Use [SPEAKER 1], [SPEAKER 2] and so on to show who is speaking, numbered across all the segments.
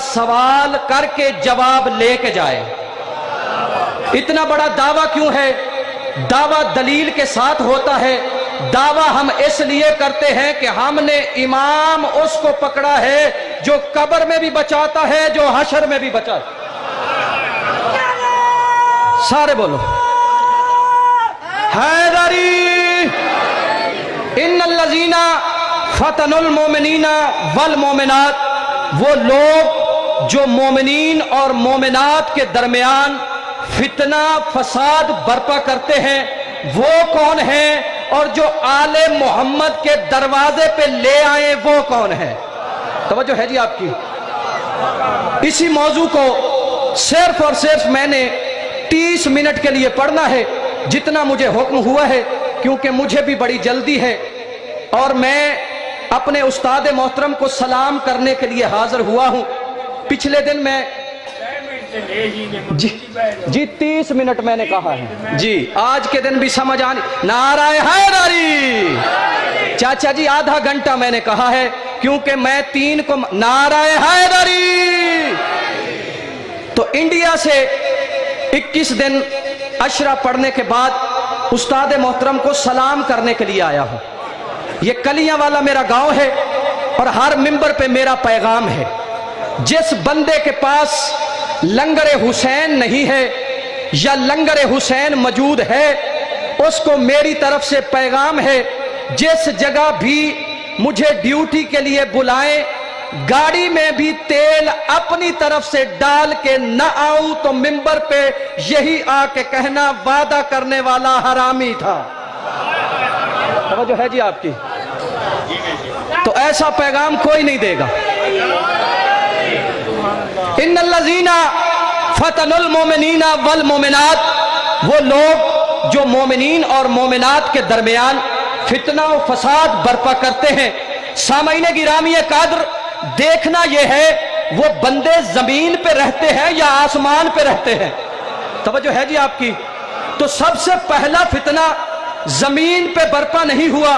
[SPEAKER 1] सवाल करके जवाब लेके जाए। इतना बड़ा दावा क्यों है? दावा दलील के साथ होता है। दावा हम इसलिए करते हैं कि हमने इमाम उसको पकड़ा है जो कब्र में भी बचाता है, जो हशर में भी बचाता। सारे बोलो हैदरी। इन्नल्लज़ीना फतनुल मोमिनीना वल मोमिनात, वो लोग जो मोमिनीन और मोमिनात के दरमियान फितना फसाद बर्पा करते हैं, वो कौन है? और जो आले मोहम्मद के दरवाजे पे ले आए वो कौन है? तवज्जो है जी आपकी। इसी मौजू को सिर्फ और सिर्फ मैंने 30 मिनट के लिए पढ़ना है, जितना मुझे हुक्म हुआ है, क्योंकि मुझे भी बड़ी जल्दी है और मैं अपने उस्ताद मोहतरम को सलाम करने के लिए हाजिर हुआ हूं। पिछले दिन मैं जी 30 मिनट मैंने कहा है जी, आज के दिन भी समझ आनी। नाराए हैदरी। चाचा जी आधा घंटा मैंने कहा है, क्योंकि मैं 3 को नाराए हैदरी। तो इंडिया से 21 दिन अशरा पढ़ने के बाद उस्ताद मोहतरम को सलाम करने के लिए आया हूं। ये कलियां वाला मेरा गांव है और हर मिंबर पे मेरा पैगाम है। जिस बंदे के पास लंगरे हुसैन नहीं है या लंगरे हुसैन मौजूद है, उसको मेरी तरफ से पैगाम है, जिस जगह भी मुझे ड्यूटी के लिए बुलाएं, गाड़ी में भी तेल अपनी तरफ से डाल के न आऊं तो मिंबर पे यही आके कहना वादा करने वाला हरामी था। जो है जी आपकी, तो ऐसा पैगाम कोई नहीं देगा। इन्नल्लज़ीना फतनुल मोमिनीना वल मोमिनात, वो लोग जो मोमिनीन और मोमिनात के दरमियान फितना और फसाद बर्पा करते हैं। सामईने गिरामी कादर, देखना यह है वो बंदे जमीन पे रहते हैं या आसमान पे रहते हैं। तवज्जो है जी आपकी। तो सबसे पहला फितना जमीन पे बर्पा नहीं हुआ,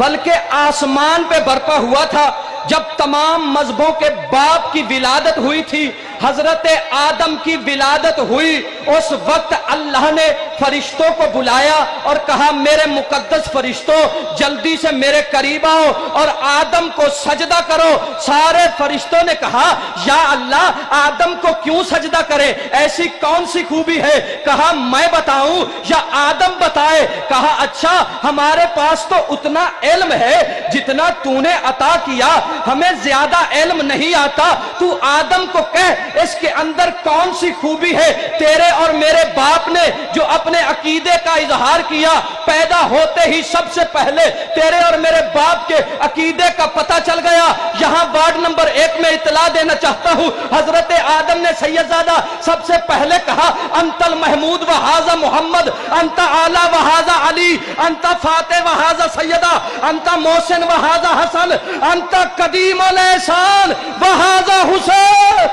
[SPEAKER 1] बल्कि आसमान पे बर्पा हुआ था। जब तमाम मजहबों के बाप की विलादत हुई थी, हजरत आदम की विलादत हुई, उस वक्त अल्लाह ने फरिश्तों को बुलाया और कहा मेरे मुकद्दस फरिश्तों जल्दी से मेरे करीब आओ और आदम को सजदा करो। सारे फरिश्तों ने कहा या अल्लाह आदम को क्यों सजदा करे, ऐसी कौन सी खूबी है? कहा मैं बताऊं या आदम बताए? कहा अच्छा हमारे पास तो उतना इल्म है जितना तूने अता किया, हमें ज्यादा इल्म नहीं आता। तू आदम को कह इसके अंदर कौन सी खूबी है? तेरे और मेरे बाप ने जो अपने अकीदे का इजहार किया, पैदा होते ही सबसे पहले तेरे और मेरे बाप के अकीदे का पता चल गया। यहां वार्ड नंबर 1 में इतला देना चाहता हूं, हजरत आदम ने सैयदजादा सबसे पहले कहा अंतल महमूद व हाजा मोहम्मद, अंता आला व हाजा अली, अंता फाते व हाजा सैयदा, अंता मोहसिन व हाजा हसन, अंता कदीम अल एहसान व हाजा हुसैन।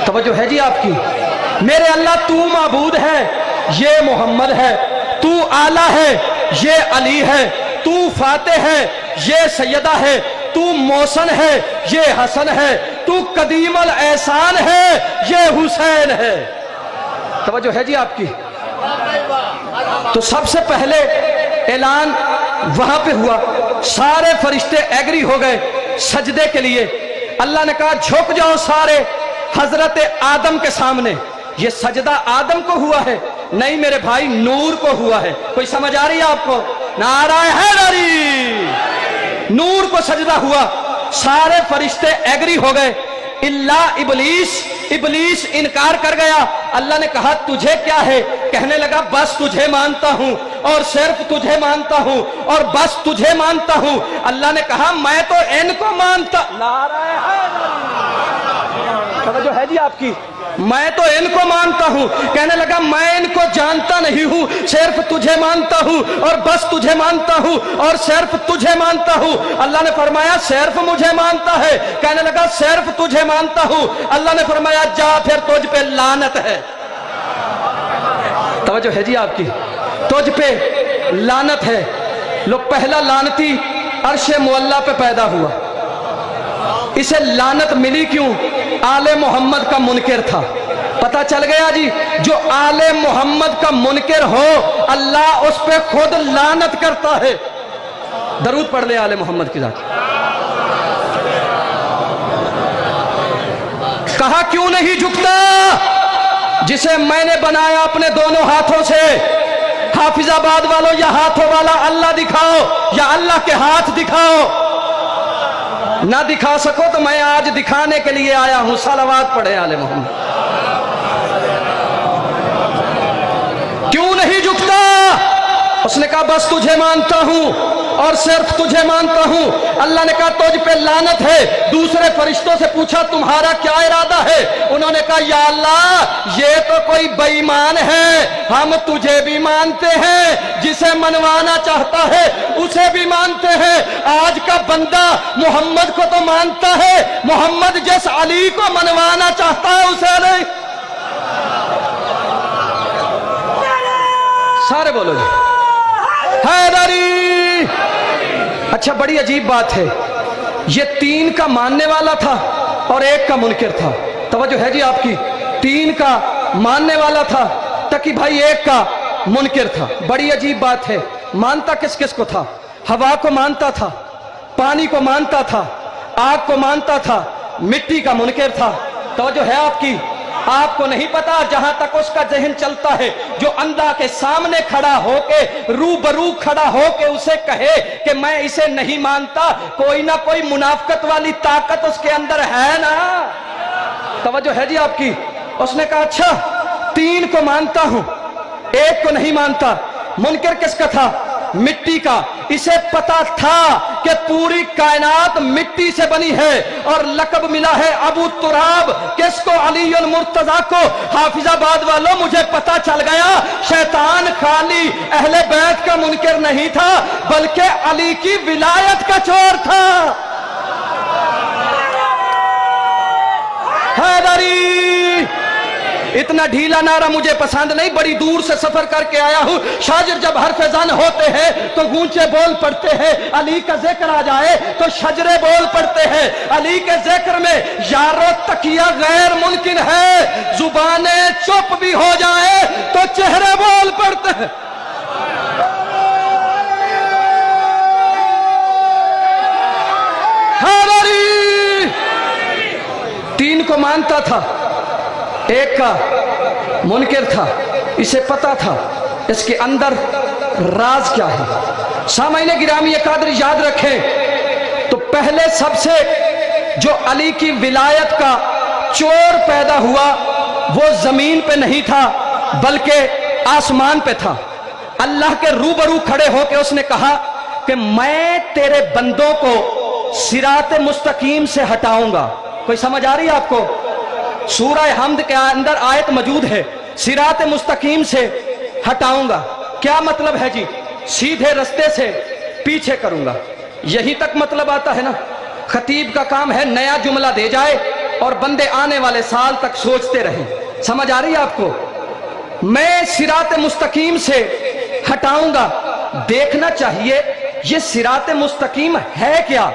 [SPEAKER 1] तवज्जो है जी आपकी। मेरे अल्लाह तू माबूद है, ये मोहम्मद है, तू आला है, ये अली है, तू फाते है, ये सैयदा है, तू मोहसन है, ये हसन है, तू कदीमल एहसान है, ये हुसैन है। तवज्जो है जी आपकी। तो सबसे पहले ऐलान वहां पे हुआ, सारे फरिश्ते एग्री हो गए सजदे के लिए। अल्लाह ने कहा झुक जाओ सारे हजरत आदम के सामने। ये सजदा आदम को हुआ है? नहीं मेरे भाई, नूर को हुआ है। कोई समझ आ रही है आपको? नाराए हैदरी। नूर को सजदा हुआ, सारे फरिश्ते एग्री हो गए इल्ला इबलीस। इबलीस इनकार कर गया। अल्लाह ने कहा तुझे क्या है? कहने लगा बस तुझे मानता हूं और सिर्फ तुझे मानता हूं और बस तुझे मानता हूं। अल्लाह ने कहा मैं तो इनको मानता। नाराए हैदरी। जो है जी आपकी, मैं तो इनको मानता हूं। कहने लगा मैं इनको जानता नहीं हूं, सिर्फ तुझे मानता हूं और बस तुझे मानता हूं और सिर्फ तुझे मानता हूं। अल्लाह ने फरमाया सिर्फ मुझे मानता है? कहने लगा सिर्फ तुझे मानता हूं। अल्लाह ने फरमाया जा फिर तुझ पे लानत है। तवज्जो है जी आपकी, तुझ पे लानत है। लो पहला लानती अर्श मुअल्ला पे पैदा हुआ। इसे लानत मिली क्यों? आले मोहम्मद का मुनकिर था। पता चल गया जी, जो आले मोहम्मद का मुनकिर हो अल्लाह उस पे खुद लानत करता है। दरूद पढ़ ले आले मोहम्मद की जात। कहा क्यों नहीं झुकता? जिसे मैंने बनाया अपने दोनों हाथों से। हाफिजाबाद वालों, या हाथों वाला अल्लाह दिखाओ या अल्लाह के हाथ दिखाओ। ना दिखा सको तो मैं आज दिखाने के लिए आया हूं। सलावत पढ़े आले मोहम्मद। क्यों नहीं झुकता? उसने कहा बस तुझे मानता हूं और सिर्फ तुझे मानता हूं। अल्लाह ने कहा तुझ पे लानत है। दूसरे फरिश्तों से पूछा तुम्हारा क्या इरादा है? उन्होंने कहा या अल्लाह ये तो कोई बेईमान है, हम तुझे भी मानते हैं, जिसे मनवाना चाहता है उसे भी मानते हैं। आज का बंदा मोहम्मद को तो मानता है, मोहम्मद जिस अली को मनवाना चाहता है उसे नहीं। सारे बोलो जी हैदरी। अच्छा, बड़ी अजीब बात है, ये तीन का मानने वाला था और एक का मुनकिर था। तवज्जो है जी आपकी? तीन का मानने वाला था ताकि भाई एक का मुनकिर था। बड़ी अजीब बात है। मानता किस किस को था? हवा को मानता था, पानी को मानता था, आग को मानता था, मिट्टी का मुनकिर था। तवज्जो है आपकी? आपको नहीं पता, जहां तक उसका जहन चलता है, जो अंधा के सामने खड़ा होके रूबरू खड़ा होके उसे कहे कि मैं इसे नहीं मानता, कोई ना कोई मुनाफकत वाली ताकत उसके अंदर है ना। तवज्जो है जी आपकी? उसने कहा अच्छा तीन को मानता हूं, एक को नहीं मानता। मुनकिर किसका था? मिट्टी का। इसे पता था कि पूरी कायनात मिट्टी से बनी है और लक़ब मिला है अबू तुराब। किसको? अली उल मुर्तजा को। हाफिजाबाद वालों, मुझे पता चल गया शैतान खाली अहले बैत का मुनकिर नहीं था बल्कि अली की विलायत का चोर था। हैदरी। इतना ढीला नारा मुझे पसंद नहीं, बड़ी दूर से सफर करके आया हूं। शाजिर जब हरफेजान होते हैं तो गूंचे बोल पड़ते हैं, अली का जिक्र आ जाए तो शजरे बोल पड़ते हैं। अली के जिक्र में यारो तकिया गैर मुमकिन है, जुबाने चुप भी हो जाए तो चेहरे बोल पड़ते हैं। तीन को मानता था, एक का मुनकिर था। इसे पता था इसके अंदर राज क्या है। सामाईने गिरामी कादर याद रखें तो पहले सबसे जो अली की विलायत का चोर पैदा हुआ वो जमीन पे नहीं था बल्कि आसमान पे था। अल्लाह के रूबरू खड़े होकर उसने कहा कि मैं तेरे बंदों को सिरात मुस्तकीम से हटाऊंगा। कोई समझ आ रही है आपको? सूरह हमद के अंदर आयत मौजूद है, सिरात मुस्तकीम से हटाऊंगा। क्या मतलब है जी? सीधे रास्ते से पीछे करूंगा। यही तक मतलब आता है ना। खतीब का काम है नया जुमला दे जाए और बंदे आने वाले साल तक सोचते रहें। समझ आ रही है आपको? मैं सिरात मुस्तकीम से हटाऊंगा। देखना चाहिए ये सिरात मुस्तकीम है क्या।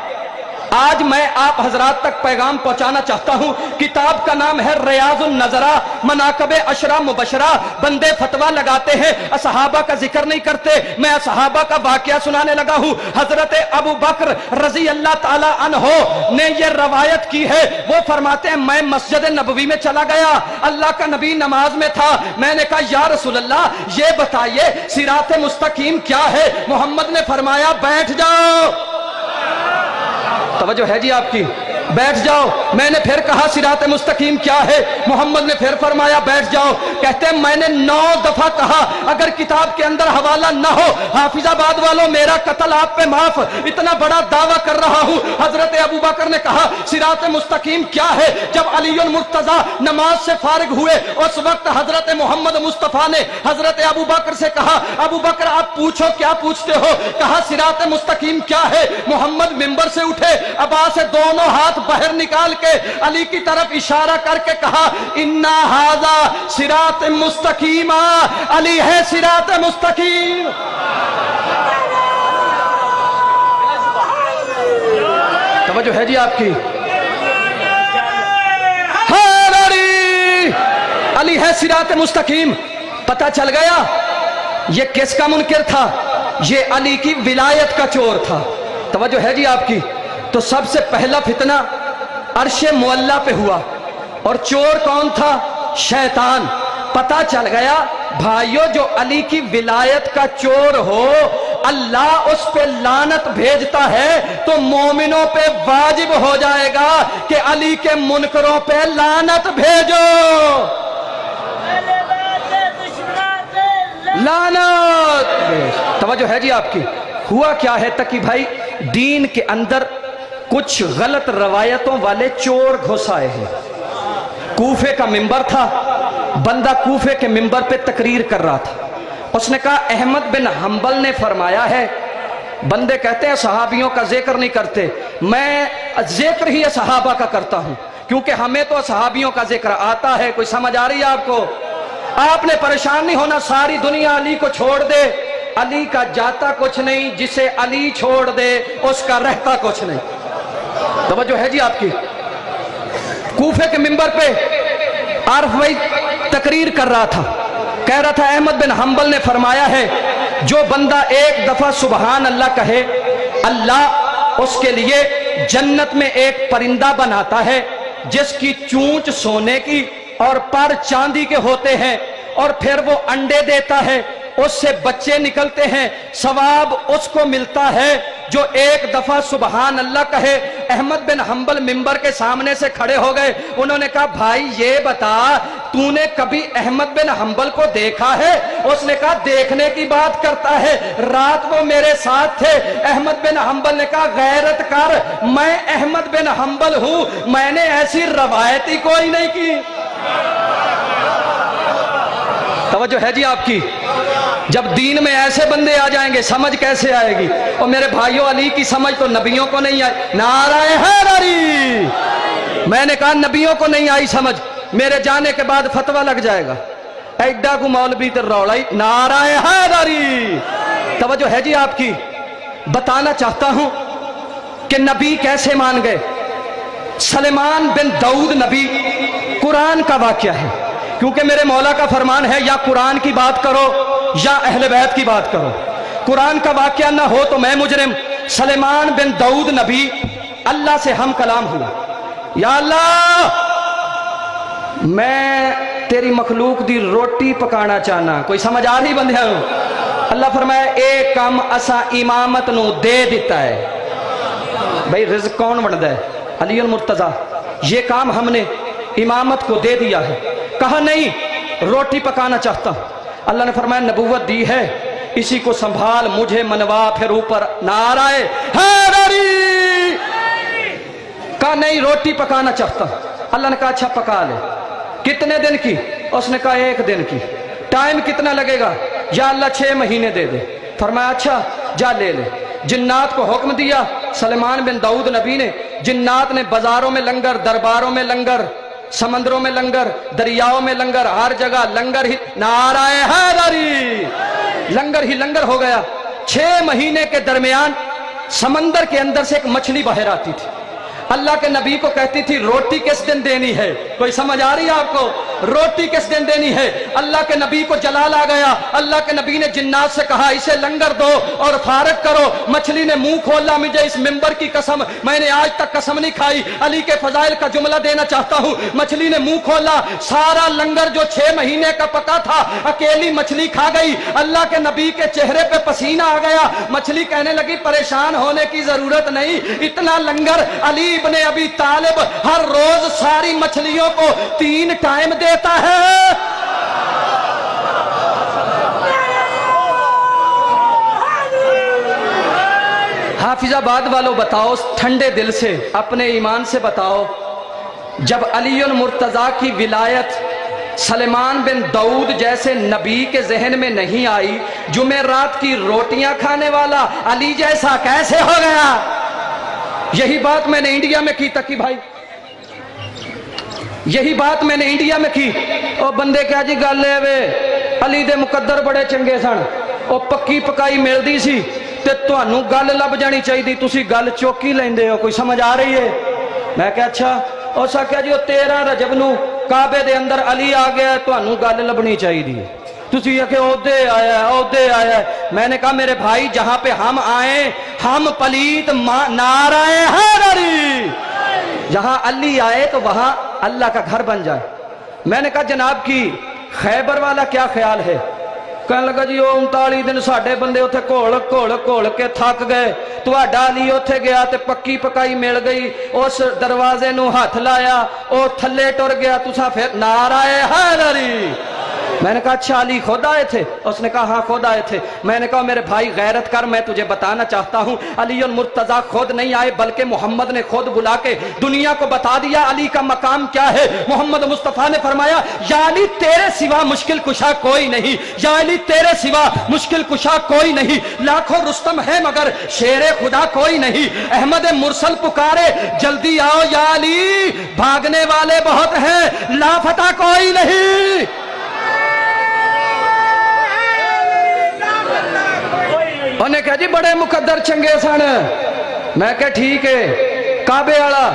[SPEAKER 1] आज मैं आप हजरात तक पैगाम पहुंचाना चाहता हूं। किताब का नाम है रियाजुन नजरा मनाकबे अशरा मुबशरा। बंदे फतवा लगाते हैं, असहाबा का जिक्र नहीं करते। मैं असहाबा का वाकया सुनाने लगा हूं। हजरत अबू बकर रजी अल्लाह ताला अन्हो ने यह रवायत की है। वो फरमाते हैं मैं मस्जिद नबवी में चला गया, अल्लाह का नबी नमाज में था। मैंने कहा या रसूल अल्लाह ये बताइए सिरात मुस्तकीम क्या है। मोहम्मद ने फरमाया बैठ जाओ। तवज्जो है जी आपकी? बैठ जाओ। मैंने फिर कहा सिरात मुस्तकीम क्या है। मोहम्मद ने फिर फरमाया बैठ जाओ। कहते हैं मैंने 9 दफा कहा, अगर किताब के अंदर हवाला ना हो हाफिजाबाद वालों मेरा कत्ल आप पे माफ। इतना बड़ा दावा कर रहा हूं। हजरत अबू बकर ने कहा सिरात मुस्तकीम क्या है। जब अली मुर्तजा नमाज से फारिग हुए उस वक्त हजरत मोहम्मद मुस्तफा ने हजरत अबू बकर से कहा अबू बकर आप पूछो क्या पूछते हो। कहा सिरात मुस्तकीम क्या है। मोहम्मद मिंबर से उठे, अबा से दोनों हाथ बाहर निकाल के अली की तरफ इशारा करके कहा इन्ना हाजा सिरात मुस्तकीमा। अली है सिरात मुस्तकीम। توجہ ہے جی آپ کی؟ علی ہے صراط مستقیم. پتہ چل گیا یہ کس کا منکر تھا؟ یہ علی کی ولایت کا چور تھا. توجہ ہے جی آپ کی؟ تو سب سے پہلا فتنہ عرش معلیٰ پہ ہوا، اور چور کون تھا؟ شیطان. پتہ چل گیا بھائیو جو علی کی ولایت کا چور ہو اللہ اس پہ لعنت بھیجتا ہے تو مومنوں پہ واجب ہو جائے گا کہ علی کے منکروں پہ لعنت بھیجو. لعنت. توجہ ہے جی آپ کی؟ ہوا کیا ہے تقی بھائی؟ دین کے اندر کچھ غلط روایتوں والے چور گھس آئے ہیں. کوفے کا منبر تھا، بندہ کوفے کے منبر پہ تقریر کر رہا تھا. اس نے کہا احمد بن حنبل نے فرمایا ہے. بندے کہتے ہیں صحابیوں کا ذکر نہیں کرتے، میں ذکر ہی صحابہ کا کرتا ہوں کیونکہ ہمیں تو صحابیوں کا ذکر آتا ہے. کوئی سمجھ آ رہی ہے آپ کو؟ آپ نے پریشان نہیں ہونا، ساری دنیا علی کو چھوڑ دے، علی کا جاتا کچھ نہیں، جسے علی چھوڑ دے اس کا رہتا کچھ نہیں. توجہ ہے جی آپ کی؟ کوفے کے منبر پہ عارف بھائی تقریر کر رہا تھا، کہہ رہا تھا احمد بن حنبل نے فرمایا ہے جو بندہ ایک دفعہ سبحان اللہ کہے اللہ اس کے لیے جنت میں ایک پرندہ بناتا ہے جس کی چونچ سونے کی اور پر چاندی کے ہوتے ہیں، اور پھر وہ انڈے دیتا ہے، اس سے بچے نکلتے ہیں، ثواب اس کو ملتا ہے جو ایک دفعہ سبحان اللہ کہے. احمد بن حنبل منبر کے سامنے سے کھڑے ہو گئے. انہوں نے کہا بھائی یہ بتا تو نے کبھی احمد بن حنبل کو دیکھا ہے؟ اس نے کہا دیکھنے کی بات کرتا ہے، رات وہ میرے ساتھ تھے. احمد بن حنبل نے کہا غیرت کر، میں احمد بن حنبل ہوں، میں نے ایسی روایت ہی کوئی نہیں کی. توجہ ہے جی آپ کی؟ جب دین میں ایسے بندے آ جائیں گے سمجھ کیسے آئے گی؟ اور میرے بھائیوں علی کی سمجھ تو نبیوں کو نہیں آئی. نعرہ حیدری. میں نے کہا نبیوں کو نہیں آئی سمجھ، میرے جانے کے بعد فتویٰ لگ جائے گا ایڈا کو مولوی تے روڑائی. نعرہ حیدری. توجہ ہے جی آپ کی؟ بتانا چاہتا ہوں کہ نبی کیسے مان گئے. سلیمان بن داؤد نبی، قرآن کا واقعہ ہے کیونکہ میرے مولا کا فرمان ہے یا قرآن کی بات کرو یا اہل بیت کی بات کرو. قرآن کا واقعہ نہ ہو تو میں مجرم. سلیمان بن داؤد نبی اللہ سے ہم کلام ہوا، یا اللہ میں تیری مخلوق دی روٹی پکانا چاہنا. کوئی سمجھ آ رہی بندے ہوں؟ اللہ فرمایا ایک کام اسا امامت نو دے دیتا ہے. بھئی رزق کون بڑھتا ہے؟ علی المرتضیٰ. یہ کام ہم نے امامت کو دے دیا ہے. کہا نہیں روٹی پکانا چاہتا. اللہ نے فرمایا نبوت دی ہے، اسی کو سنبھال، مجھے منوا پھر اوپر. نعرہ حیدری. کہا نہیں روٹی پکانا چاہتا. اللہ نے کہا اچھا پکا لے. کتنے دن کی؟ اس نے کہا 1 دن کی. ٹائم کتنا لگے گا؟ یا اللہ 6 مہینے دے دے. فرمایا اچھا جا لے لے. جنات کو حکم دیا. سلیمان بن داؤد نبی نے، جنات نے بازاروں میں لنگر، درباروں میں لنگر، سمندروں میں لنگر، دریاؤں میں لنگر، ہر جگہ لنگر ہی. نعرہ حیدری. لنگر ہی لنگر ہو گیا. 6 مہینے کے درمیان سمندر کے اندر سے ایک مچھلی باہر آتی تھی. اللہ کے نبی کو کہتی تھی روٹی کس دن دینی ہے؟ کوئی سمجھ آ رہی ہے آپ کو؟ روٹی کس دن دینی ہے؟ اللہ کے نبی کو جلال آ گیا. اللہ کے نبی نے جنات سے کہا اسے لنگر دو اور فارغ کرو. مچھلی نے منہ کھولا. مجھے اس منبر کی قسم، میں نے آج تک قسم نہیں کھائی. علی کے فضائل کا جملہ دینا چاہتا ہوں. مچھلی نے منہ کھولا، سارا لنگر جو 6 مہینے کا پکا تھا اکیلی مچھلی کھا گئی. اللہ کے نبی کے چہرے پہ پسینہ آ گیا. مچھلی کہنے لگی پریشان ہونے کی ضرورت نہیں، اتنا لنگر علی ابن ابی طالب ہر روز ساری مچھلیوں کو 3 ٹائم دیتا ہے. حافظ آباد والوں بتاؤ ٹھنڈے دل سے اپنے ایمان سے بتاؤ، جب علی المرتضیٰ کی ولایت سلیمان بن داؤد جیسے نبی کے ذہن میں نہیں آئی، جمعرات کی روٹیاں کھانے والا علی جیسا کیسے ہو گیا؟ یہی بات میں نے انڈیا میں کی تکی بھائی، یہی بات میں نے انڈیا میں کی. او بندے کیا جی گل ہے وے، علی دے مقدر بڑے چنگے سن، او پکی پکائی ملدی سی تے तुहानू गल लभ जानी चाहिए, तुसी गल चुक ही लैंदे हो। कोई समझ आ रही है? मैं क्या अच्छा। उस आख्या जी 13 रजब नू काबे दे अंदर अली आ गया, तुहानू गल लभनी चाहिए। तुसी आखे ओदे आया ओदे आया। मैंने कहा मेरे भाई जहां पे हम आए हम पलीत नाराए हैदरी, जहां अली आए तो वहां अल्लाह का घर बन जाए। मैंने कहा जनाब की खैबर वाला क्या ख्याल है? कहने लगा जी 39 दिन साडे बंदे उथे घोल घोल घोल के थक गए, तुहाडा अली उथे गया ते पक्की पकाई मिल गई, उस दरवाजे नू हथ लाया, ओ थले टुर गया, तुसा फिर नाराए हैदरी। मैंने कहा अच्छा अली खुद आए थे? उसने कहा हाँ खुद आए थे। मैंने कहा मेरे भाई गैरत कर, मैं तुझे बताना चाहता हूँ अली और मुर्तजा खुद नहीं आए बल्कि मोहम्मद ने खुद बुला के दुनिया को बता दिया अली का मकाम क्या है। मोहम्मद मुस्तफा ने फरमाया या अली तेरे सिवा मुश्किल कुशा कोई नहीं, या अली तेरे सिवा मुश्किल कुशा कोई नहीं, लाखों रुस्तम है मगर शेरे खुदा कोई नहीं। अहमद मुरसल पुकारे जल्दी आओ या अली, भागने वाले बहुत हैं लापता कोई नहीं। उन्हें कहा जी बड़े मुकद्दर चंगे सन। मैं क्या ठीक है। काबे वाला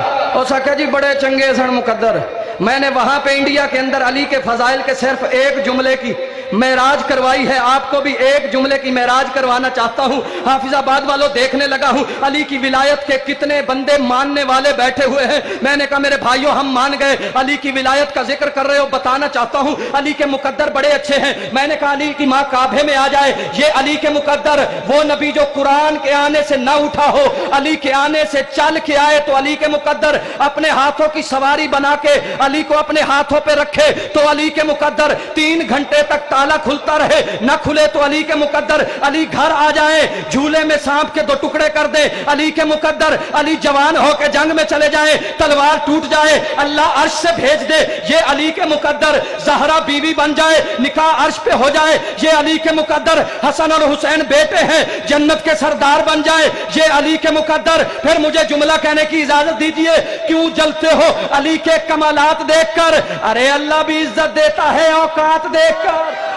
[SPEAKER 1] उस आख्या जी बड़े चंगे सन मुकद्दर। मैंने वहां पे इंडिया के अंदर अली के फजाइल के सिर्फ एक जुमले की मेराज करवाई है, आपको भी एक जुमले की मेराज करवाना चाहता हूं। हाफिजाबाद वालों देखने लगा हूं अली की विलायत के कितने बंदे मानने वाले बैठे हुए हैं। मैंने कहा मेरे भाइयों हम मान गए, अली की विलायत का जिक्र कर रहे हो, बताना चाहता हूं अली के मुकद्दर बड़े अच्छे हैं। मैंने कहा अली की माँ काबे में आ जाए, ये अली के मुकद्दर वो नबी जो कुरान के आने से ना उठा हो, अली के आने से चल के आए, तो अली के मुकद्दर अपने हाथों की सवारी बना के अली को अपने हाथों पे रखे तो अली के मुकद्दर 3 घंटे तक ताला खुलता रहे, न खुले तो अली के मुकद्दर अली घर आ जाए, झूले में सांप के 2 टुकड़े कर दे अली के मुकद्दर, अली जवान होकर जंग में चले जाए, तलवार टूट जाए, अल्लाह अर्श से भेज दे ये अली के मुकद्दर, ज़हरा बीवी बन जाए, निकाह अर्श पे हो जाए ये अली के मुकद्दर, हसन और हुसैन बेटे हैं जन्नत के सरदार बन जाए ये अली के मुकद्दर। फिर मुझे जुमला कहने की इजाजत दीजिए, क्यों जलते हो अली के कमालात देखकर? अरे अल्लाह भी इज्जत देता है औकात देखकर।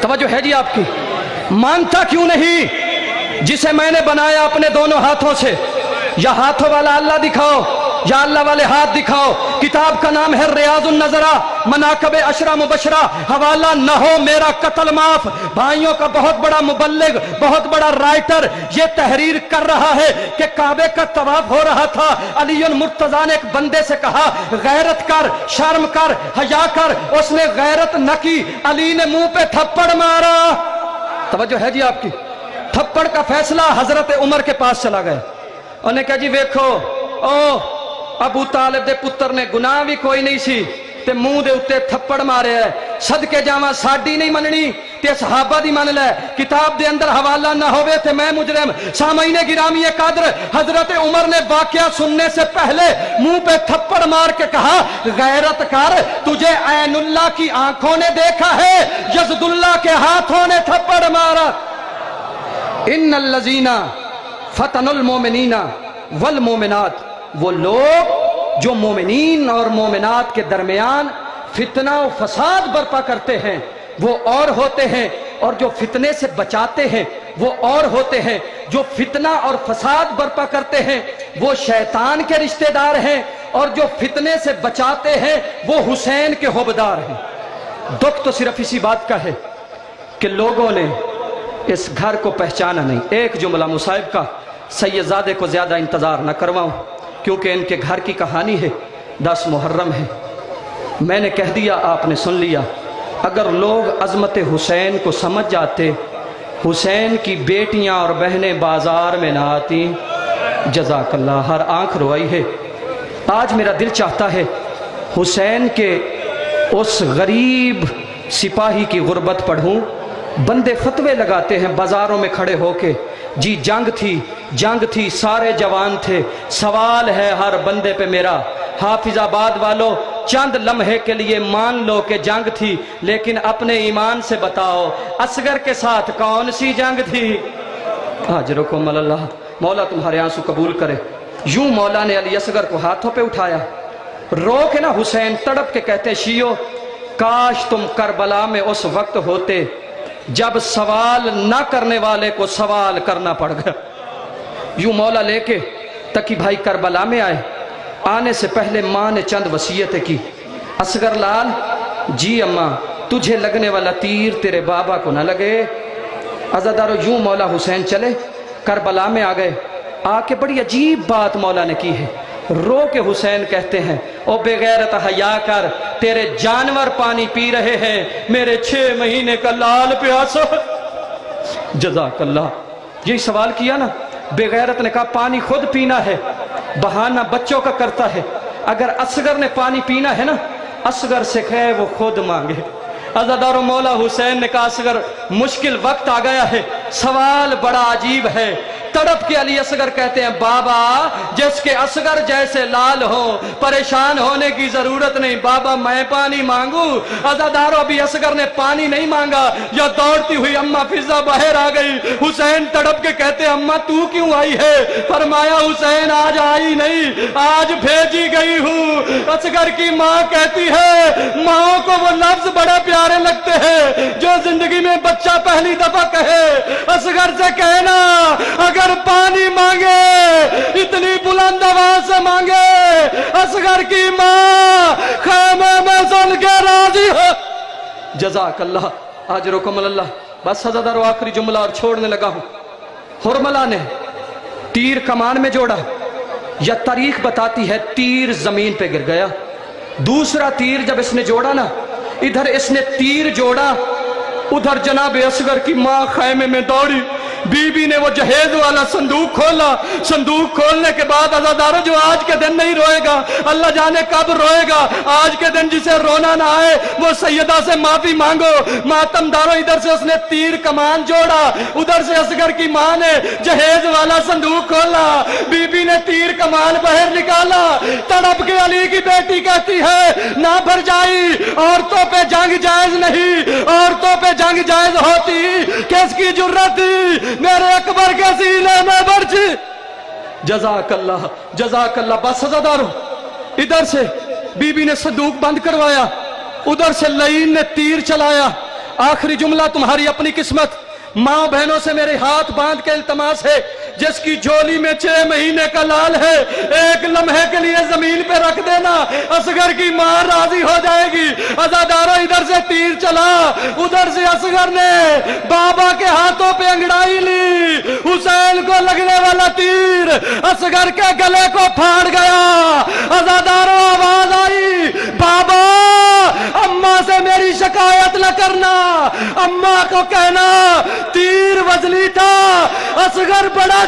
[SPEAKER 1] तवज्जो है जी आपकी? मानता क्यों नहीं जिसे मैंने बनाया अपने दोनों हाथों से? या हाथों वाला अल्लाह दिखाओ या अल्लाह वाले हाथ दिखाओ। किताब का नाम है रियाजुन नजरा मनाकबे अशरा मुबशरा, हवाला न हो मेरा कत्ल माफ। भाइयों का बहुत बड़ा मुबल्लिग, बहुत बड़ा राइटर ये तहरीर कर रहा है कि काबे का तवाफ हो रहा था, अली मुर्तजा ने एक बंदे से कहा गैरत कर, शर्म कर, हया कर, उसने गैरत न की, अली ने मुंह पे थप्पड़ मारा। तवज्जो है जी आपकी? थप्पड़ का फैसला हजरत उमर के पास चला गया। उन्हें कहा जी वेखो ओ अबू तालिब दे पुत्र ने गुनाह भी कोई नहीं सी ते मुंह दे उत्ते थप्पड़ मारे है, सदके जावा साडी नहीं मननी ते सहाबा दी मन ले, किताब दे अंदर हवाला ना होवे ते मैं मुजरिम। सामईने गिरामी कद्र हजरत उमर ने वाकया सुनने से पहले मुंह पे थप्पड़ मार के कहा गैरत कर, तुझे ऐनुल्लाह की आंखों ने देखा है, यज़दुल्लाह के हाथों ने थप्पड़ मारा। इन्नल लज़ीना फतनुल मोमिनीना वल मोमिनात, वो लोग जो मोमिनीन और मोमिनात के दरमियान फितना और फसाद बर्पा करते हैं वो और होते हैं, और जो फितने से बचाते हैं वो और होते हैं। जो फितना और फसाद बर्पा करते हैं वो शैतान के रिश्तेदार हैं, और जो फितने से बचाते हैं वो हुसैन के होबदार हैं। दुख तो सिर्फ इसी बात का है कि लोगों ने इस घर को पहचाना नहीं। एक जुमला मुसाहिब का, सैयदजादे को ज्यादा इंतजार न करवाऊं क्योंकि इनके घर की कहानी है, 10 मुहर्रम है। मैंने कह दिया आपने सुन लिया। अगर लोग अजमत हुसैन को समझ जाते, हुसैन की बेटियां और बहनें बाजार में ना आती। जज़ाकल्लाह, हर आंख रोई है। आज मेरा दिल चाहता है हुसैन के उस गरीब सिपाही की गुर्बत पढ़ूं। बंदे फतवे लगाते हैं बाजारों में खड़े होके, जी जंग थी सारे जवान थे, सवाल है हर बंदे पे मेरा। हाफिजाबाद वालों चंद लम्हे के लिए मान लो कि जंग थी, लेकिन अपने ईमान से बताओ असगर के साथ कौन सी जंग थी? हाजरुकुम अल्लाह, मौला तुम्हारे आंसू कबूल करे। यूं मौला ने अली असगर को हाथों पे उठाया, रो के ना हुसैन तड़प के कहते शियो काश तुम करबला में उस वक्त होते जब सवाल न करने वाले को सवाल करना पड़ गया। यूं मौला लेके तकी भाई करबला में आए। आने से पहले माँ ने चंद वसीयतें की। असगर लाल, जी अम्मा, तुझे लगने वाला तीर तेरे बाबा को न लगे। अज़ादारो, यूं मौला हुसैन चले, करबला में आ गए। आके बड़ी अजीब बात मौला ने की है। रो के हुसैन कहते हैं, ओ बेगैरत हया कर, तेरे जानवर पानी पी रहे हैं, मेरे 6 महीने का लाल प्यासा। जज़ाकल्लाह। यही सवाल किया ना। बेगैरत ने कहा पानी खुद पीना है, बहाना बच्चों का करता है। अगर असगर ने पानी पीना है ना, असगर से कहे वो खुद मांगे। अज़ादारो, मौला हुसैन ने कहा असगर मुश्किल वक्त आ गया है, सवाल बड़ा अजीब है। तड़प के अली असगर कहते हैं, बाबा जिसके असगर जैसे लाल हो, परेशान होने की जरूरत नहीं, बाबा मैं पानी मांगू। अज़ादारो, अभी असगर ने पानी नहीं मांगा, या दौड़ती हुई अम्मा फिजा बाहर आ गई। हुसैन तड़प के कहते हैं, अम्मा तू क्यों आई है? फरमाया, हुसैन आज आई नहीं, आज भेजी गई हूँ। असगर की माँ कहती है, माओ को वो लफ्ज बड़े प्यारे लगते हैं जो जिंदगी में बच्चा पहली दफा कहे। असगर से कहना, अगर पानी मांगे इतनी बुलंद आवाज से मांगे, असगर की माँ खैमे में सुन के राजी हो। जज़ाकल्लाह, अजरुकुमुल्लाह। बस अज़ादारो, आखिरी जुमला और छोड़ने लगा हूं। हुरमला ने तीर कमान में जोड़ा, या तारीख बताती है तीर जमीन पे गिर गया। दूसरा तीर जब इसने जोड़ा ना, इधर इसने तीर जोड़ा, उधर जनाब असगर की माँ खैमे में दौड़ी। बीबी ने वो जहेज वाला संदूक खोला। संदूक खोलने के बाद अज़ादारो, जो आज के दिन नहीं रोएगा अल्लाह जाने कब रोएगा। आज के दिन जिसे रोना ना आए वो सैयदा से माफी मांगो। मातमदारो, इधर से उसने तीर कमान जोड़ा, उधर से असगर की माँ ने जहेज वाला संदूक खोला। बीबी ने तीर कमान बाहर निकाला। तड़प के अली की बेटी कहती है, ना भर जाई, औरतों पे जंग जायज नहीं, औरतों पे जंग जायज होती किसकी जुर्रत थी मेरे अकबर के सीने में बरछी। जज़ाकल्लाह, जज़ाकल्लाह। बस अज़ादारो, इधर से बीबी ने संदूक बंद करवाया, उधर से लईन ने तीर चलाया। आखिरी जुमला तुम्हारी अपनी किस्मत। माँ बहनों से मेरे हाथ बांध के इल्तमास है, जिसकी झोली में 6 महीने का लाल है, एक लम्हे के लिए जमीन पे रख देना, असगर की मां राजी हो जाएगी। अज़ादारो, इधर से तीर चला, उधर से असगर ने बाबा के हाथों पे अंगड़ाई ली। हुसैन को लगने वाला तीर असगर के गले को फाड़ गया। अज़ादारो, आवाज आई, बाबा अम्मा से मेरी शिकायत न करना, अम्मा को कहना तीर वजनी था, असगर बड़ा